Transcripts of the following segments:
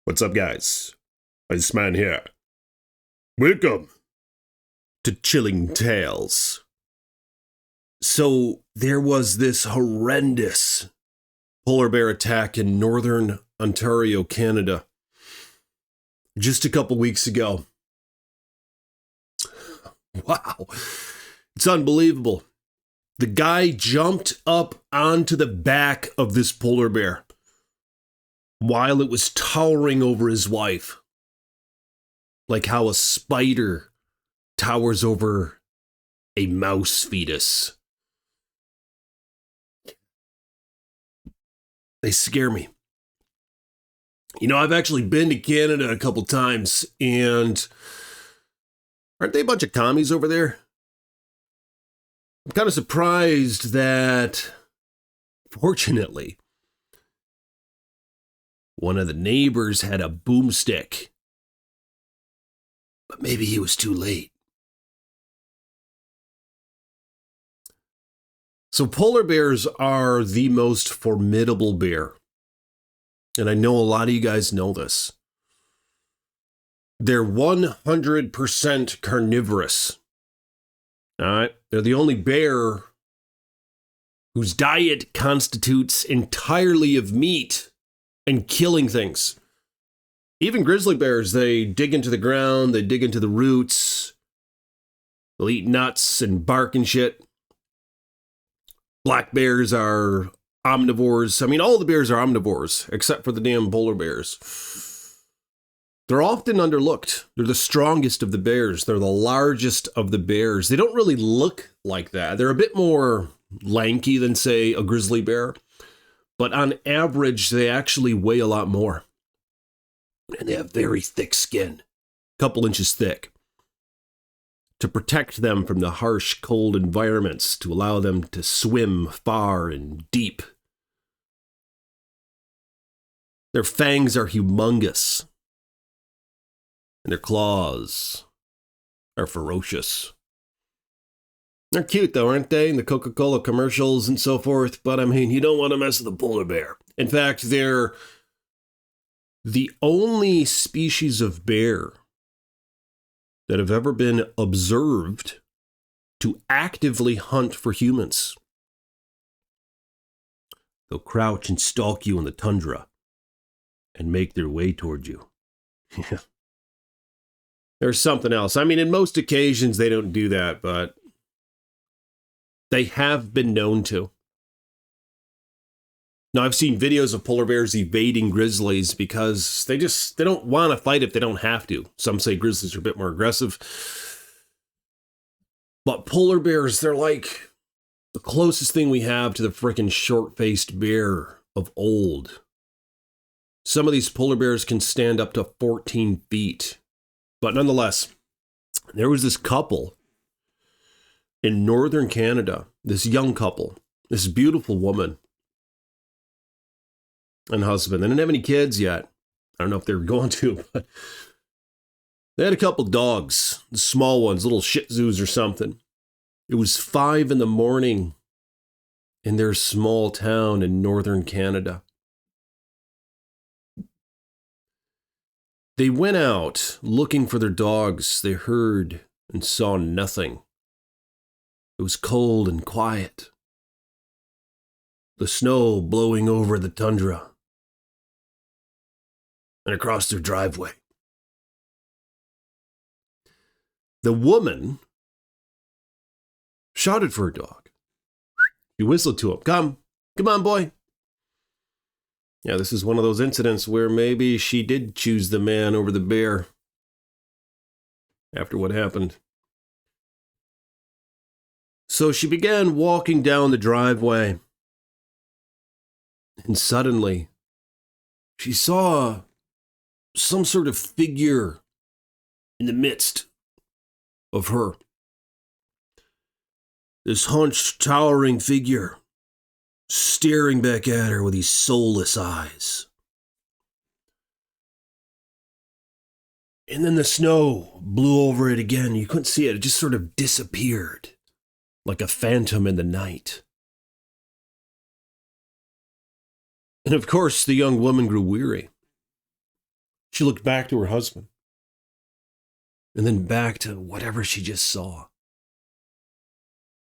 What's up, guys? This man here. Welcome to Chilling Tales. So, there was this horrendous polar bear attack in northern Ontario, Canada, just a couple weeks ago. Wow. It's unbelievable. The guy jumped up onto the back of this polar bear while it was towering over his wife. Like how a spider towers over a mouse fetus. They scare me. You know, I've actually been to Canada a couple times, and aren't they a bunch of commies over there? I'm kind of surprised that, fortunately, one of the neighbors had a boomstick. But maybe he was too late. So polar bears are the most formidable bear. And I know a lot of you guys know this. They're 100% carnivorous. All right? They're the only bear whose diet constitutes entirely of meat and killing things. Even grizzly bears, they dig into the ground, they dig into the roots, they'll eat nuts and bark and shit. Black bears are omnivores. I mean, all the bears are omnivores, except for the damn polar bears. They're often underlooked. They're the strongest of the bears. They're the largest of the bears. They don't really look like that. They're a bit more lanky than, say, a grizzly bear. But on average, they actually weigh a lot more. And they have very thick skin, a couple inches thick, to protect them from the harsh, cold environments, to allow them to swim far and deep. Their fangs are humongous, and their claws are ferocious. They're cute though, aren't they? In the Coca-Cola commercials and so forth, but I mean, you don't want to mess with a polar bear. In fact, they're the only species of bear that have ever been observed to actively hunt for humans. They'll crouch and stalk you in the tundra and make their way toward you. There's something else. I mean, in most occasions, they don't do that, but they have been known to. Now, I've seen videos of polar bears evading grizzlies because they don't want to fight if they don't have to. Some say grizzlies are a bit more aggressive. But polar bears, they're like the closest thing we have to the frickin' short-faced bear of old. Some of these polar bears can stand up to 14 feet. But nonetheless, there was this couple in northern Canada, this young couple, this beautiful woman and husband. They didn't have any kids yet. I don't know if they were going to, but they had a couple dogs, small ones, little shih tzus or something. It was 5 a.m. in their small town in northern Canada. They went out looking for their dogs. They heard and saw nothing. It was cold and quiet. The snow blowing over the tundra and across their driveway. The woman shouted for her dog. She whistled to him. Come on, boy. Yeah, this is one of those incidents where maybe she did choose the man over the bear after what happened. So she began walking down the driveway, and suddenly she saw some sort of figure in the midst of her. This hunched, towering figure staring back at her with these soulless eyes. And then the snow blew over it again. You couldn't see it. It just sort of disappeared like a phantom in the night. And of course, the young woman grew weary. She looked back to her husband. And then back to whatever she just saw.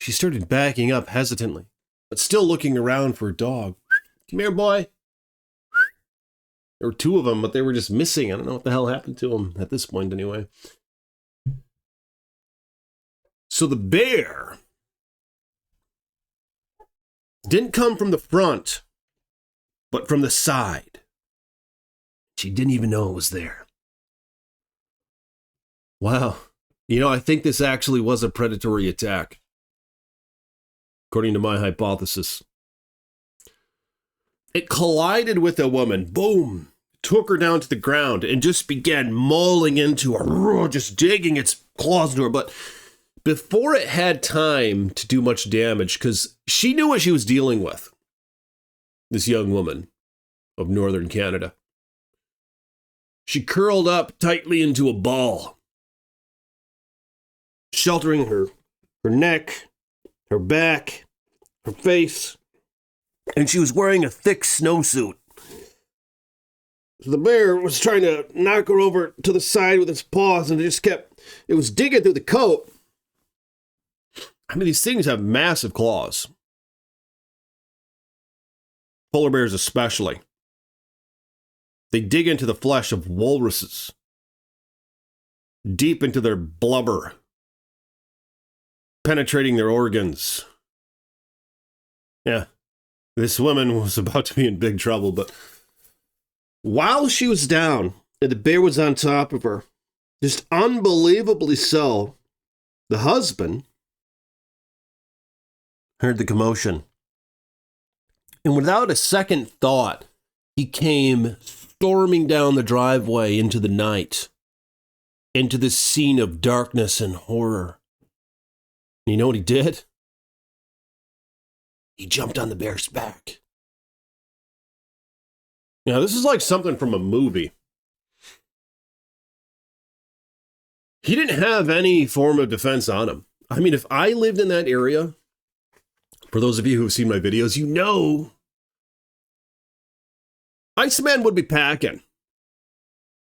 She started backing up hesitantly, but still looking around for a dog. Come here, boy. There were two of them, but they were just missing. I don't know what the hell happened to them at this point anyway. So the bear didn't come from the front, but from the side. She didn't even know it was there. Wow. I think this actually was a predatory attack, according to my hypothesis. It collided with a woman, boom, took her down to the ground, and just began mauling into her, just digging its claws into her. But before it had time to do much damage, because she knew what she was dealing with, this young woman of northern Canada, she curled up tightly into a ball, sheltering her neck, her back, her face, and she was wearing a thick snowsuit. The bear was trying to knock her over to the side with its paws, and it was digging through the coat. I mean, these things have massive claws. Polar bears especially. They dig into the flesh of walruses, deep into their blubber, penetrating their organs. Yeah, this woman was about to be in big trouble, but while she was down and the bear was on top of her, just unbelievably so, the husband heard the commotion. And without a second thought, he came storming down the driveway into the night, into this scene of darkness and horror. And you know what he did? He jumped on the bear's back. This is like something from a movie. He didn't have any form of defense on him. I mean, if I lived in that area, for those of you who have seen my videos, you know Iceman would be packing.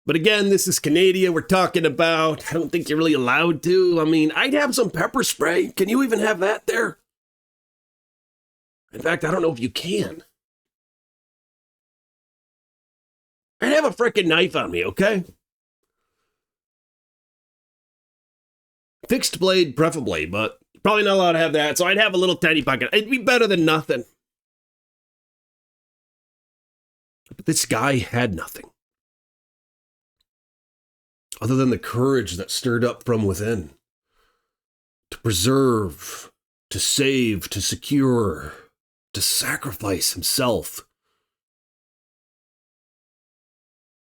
But again, this is Canada we're talking about. I don't think you're really allowed to. I mean, I'd have some pepper spray. Can you even have that there? In fact, I don't know if you can. I'd have a frickin' knife on me, okay? Fixed blade, preferably, but probably not allowed to have that, so I'd have a little tiny pocket. It'd be better than nothing. But this guy had nothing, other than the courage that stirred up from within. To preserve, to save, to secure, to sacrifice himself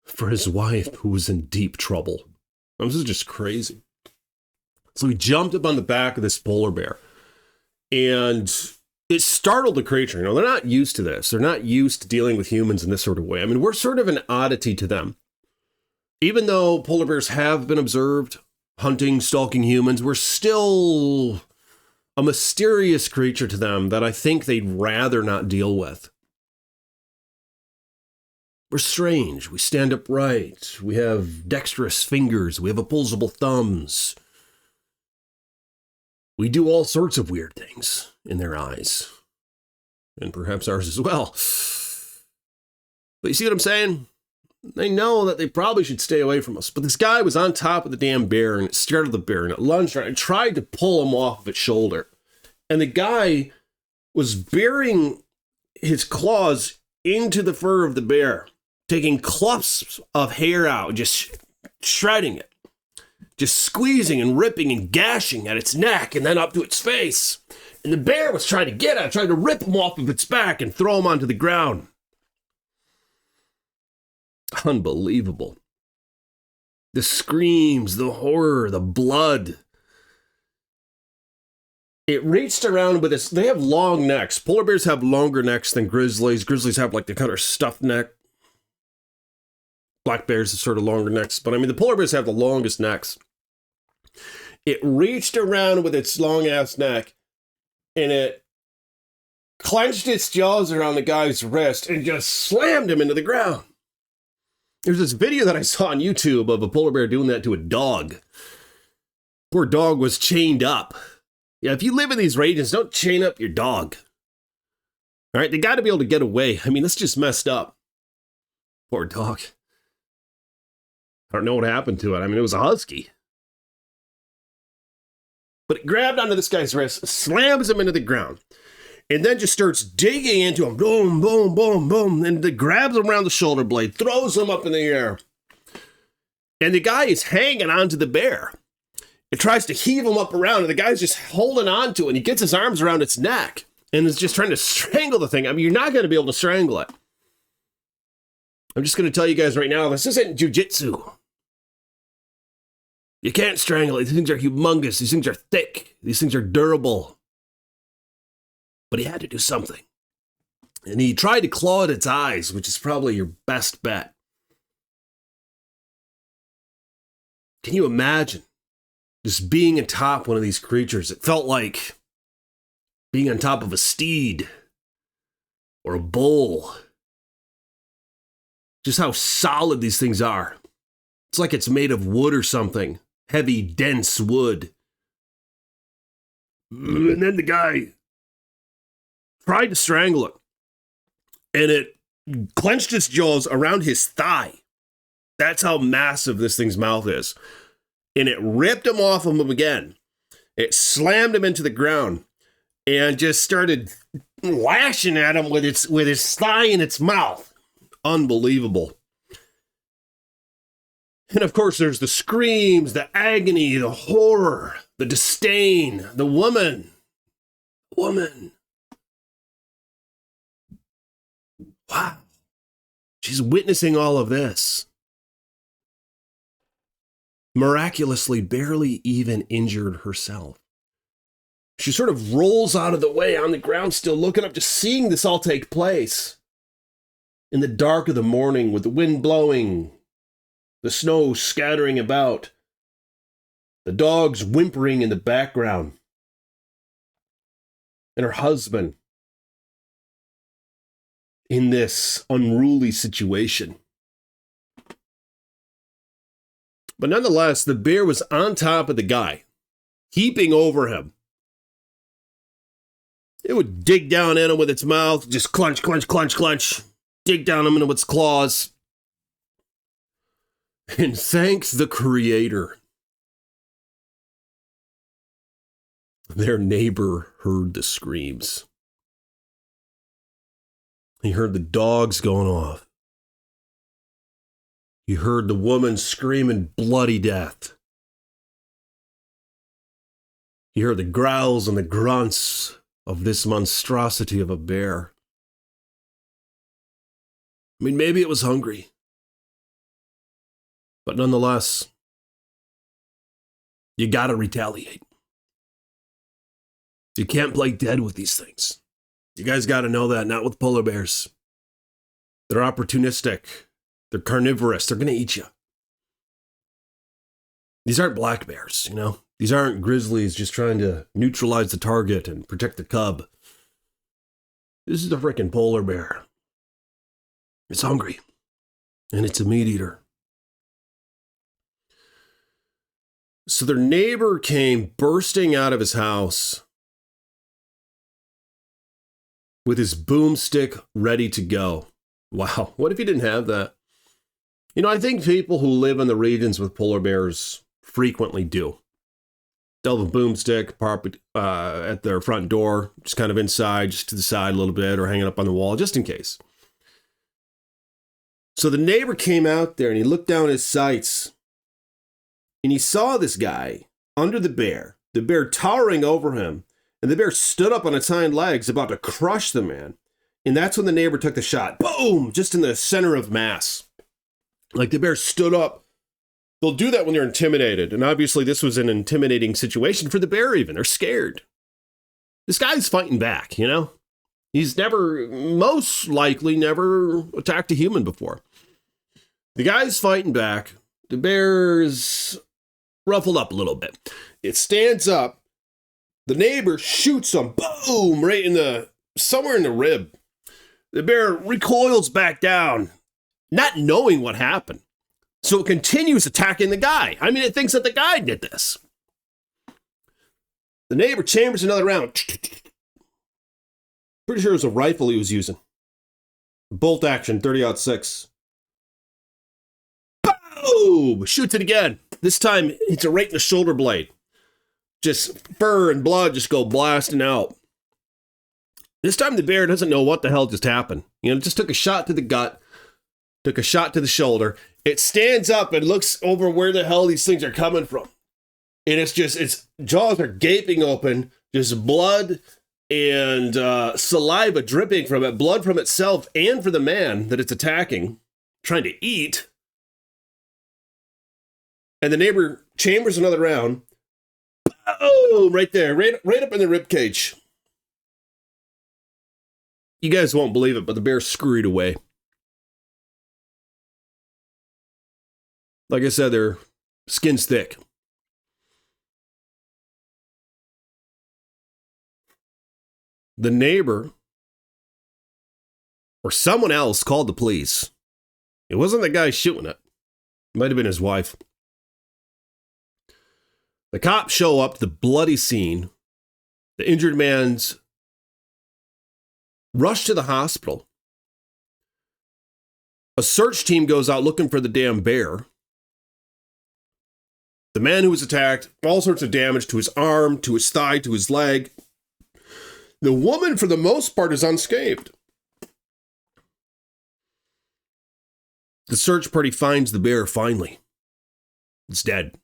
for his wife who was in deep trouble. This is just crazy. So he jumped up on the back of this polar bear, and it startled the creature. They're not used to this. They're not used to dealing with humans in this sort of way. I mean, we're sort of an oddity to them. Even though polar bears have been observed hunting, stalking humans, we're still a mysterious creature to them that I think they'd rather not deal with. We're strange. We stand upright. We have dexterous fingers. We have opposable thumbs. We do all sorts of weird things in their eyes. And perhaps ours as well. But you see what I'm saying? They know that they probably should stay away from us. But this guy was on top of the damn bear, and it startled the bear, and it lunged around and tried to pull him off of its shoulder. And the guy was burying his claws into the fur of the bear, taking clumps of hair out, just shredding it. Just squeezing and ripping and gashing at its neck and then up to its face. And the bear was trying to get at it, trying to rip him off of its back and throw him onto the ground. Unbelievable. The screams, the horror, the blood. It reached around with its... They have long necks. Polar bears have longer necks than grizzlies. Grizzlies have like the kind of stuffed neck. Black bears have sort of longer necks. But I mean, the polar bears have the longest necks. It reached around with its long-ass neck, and it clenched its jaws around the guy's wrist and just slammed him into the ground. There's this video that I saw on YouTube of a polar bear doing that to a dog. Poor dog was chained up. Yeah, if you live in these regions, don't chain up your dog. All right, they got to be able to get away. I mean, that's just messed up. Poor dog. I don't know what happened to it. I mean, it was a husky. But it grabbed onto this guy's wrist, slams him into the ground, and then just starts digging into him. Boom, boom, boom, boom. And it grabs him around the shoulder blade, throws him up in the air. And the guy is hanging onto the bear. It tries to heave him up around, and the guy's just holding on to it, and he gets his arms around its neck and is just trying to strangle the thing. I mean, you're not going to be able to strangle it. I'm just going to tell you guys right now, this isn't jujitsu. You can't strangle it. These things are humongous. These things are thick. These things are durable. But he had to do something. And he tried to claw at its eyes, which is probably your best bet. Can you imagine just being atop one of these creatures? It felt like being on top of a steed or a bull. Just how solid these things are. It's like it's made of wood or something. Heavy, dense wood. And then the guy tried to strangle it. And it clenched its jaws around his thigh. That's how massive this thing's mouth is. And it ripped him off of him again. It slammed him into the ground and just started lashing at him with its thigh in its mouth. Unbelievable. And of course, there's the screams, the agony, the horror, the disdain, the woman. Wow. She's witnessing all of this. Miraculously, barely even injured herself. She sort of rolls out of the way on the ground, still looking up, just seeing this all take place. In the dark of the morning, with the wind blowing, the snow scattering about, the dogs whimpering in the background, and her husband in this unruly situation. But nonetheless, the bear was on top of the guy, heaping over him. It would dig down at him with its mouth, just clench, clench, clench, clench, dig down him into its claws. And thank the Creator, their neighbor heard the screams. He heard the dogs going off. He heard the woman screaming bloody death. He heard the growls and the grunts of this monstrosity of a bear. I mean, maybe it was hungry. But nonetheless, you gotta retaliate. You can't play dead with these things. You guys gotta know that, not with polar bears. They're opportunistic. They're carnivorous. They're gonna eat you. These aren't black bears, you know? These aren't grizzlies just trying to neutralize the target and protect the cub. This is a freaking polar bear. It's hungry. And it's a meat eater. So their neighbor came bursting out of his house with his boomstick ready to go. Wow, what if he didn't have that? You know, I think people who live in the regions with polar bears frequently do. They'll have a boomstick at their front door, just kind of inside, just to the side a little bit, or hanging up on the wall, just in case. So the neighbor came out there and he looked down his sights. And he saw this guy under the bear towering over him, and the bear stood up on its hind legs, about to crush the man. And that's when the neighbor took the shot. Boom! Just in the center of mass. Like the bear stood up. They'll do that when they're intimidated. And obviously this was an intimidating situation for the bear even. They're scared. This guy's fighting back, you know? He's most likely never attacked a human before. The guy's fighting back. The bear's ruffled up a little bit. It stands up. The neighbor shoots him. Boom! Right somewhere in the rib. The bear recoils back down. not knowing what happened. So it continues attacking the guy. I mean, it thinks that the guy did this. The neighbor chambers another round. Pretty sure it was a rifle he was using. Bolt action, 30-06. Boom! Shoots it again. This time, hits it right in the shoulder blade. Just fur and blood just go blasting out. This time, the bear doesn't know what the hell just happened. You know, it just took a shot to the gut, took a shot to the shoulder. It stands up and looks over where the hell these things are coming from. And it's just, its jaws are gaping open, just blood and saliva dripping from it, blood from itself and for the man that it's attacking, trying to eat. And the neighbor chambers another round. Boom! Right there, right up in the rib cage. You guys won't believe it, but the bear scurried away. Like I said, their skin's thick. The neighbor or someone else called the police. It wasn't the guy shooting it. It might have been his wife. The cops show up to the bloody scene. The injured man's rushed to the hospital. A search team goes out looking for the damn bear. The man who was attacked, all sorts of damage to his arm, to his thigh, to his leg. The woman, for the most part, is unscathed. The search party finds the bear finally. It's dead.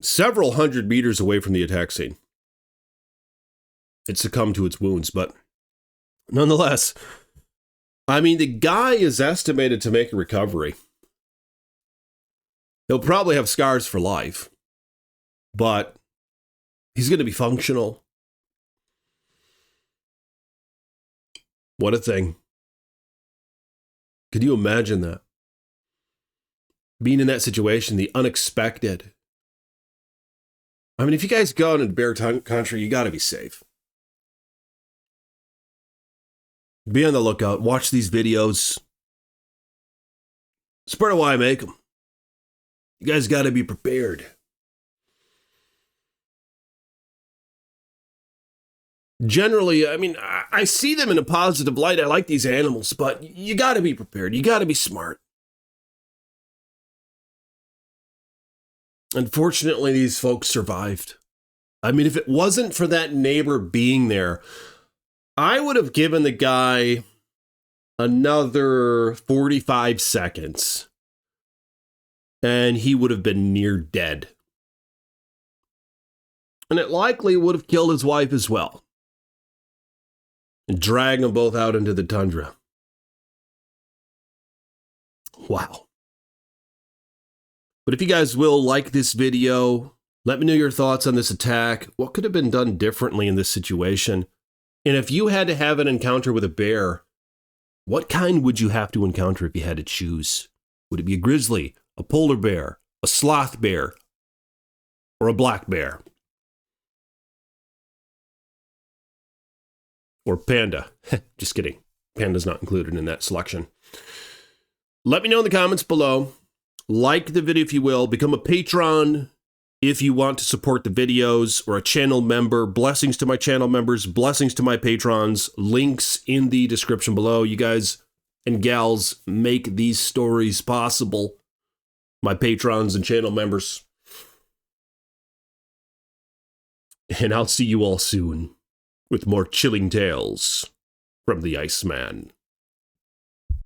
Several hundred meters away from the attack scene. It succumbed to its wounds, but nonetheless, I mean, the guy is estimated to make a recovery. He'll probably have scars for life, but he's going to be functional. What a thing. Could you imagine that? Being in that situation, the unexpected. I mean, if you guys go into bear country, you got to be safe. Be on the lookout. Watch these videos. It's part of why I make them. You guys got to be prepared. Generally, I mean, I see them in a positive light. I like these animals, but you got to be prepared. You got to be smart. Unfortunately, these folks survived. I mean, if it wasn't for that neighbor being there, I would have given the guy another 45 seconds, and he would have been near dead. And it likely would have killed his wife as well, and dragged them both out into the tundra. Wow. But if you guys will like this video, let me know your thoughts on this attack. What could have been done differently in this situation? And if you had to have an encounter with a bear, what kind would you have to encounter if you had to choose? Would it be a grizzly, a polar bear, a sloth bear, or a black bear? Or panda? Just kidding. Panda's not included in that selection. Let me know in the comments below. Like the video if you will. Become a patron if you want to support the videos, or a channel member. Blessings to my channel members. Blessings to my patrons. Links in the description below. You guys and gals make these stories possible. My patrons and channel members. And I'll see you all soon with more chilling tales from the Iceman.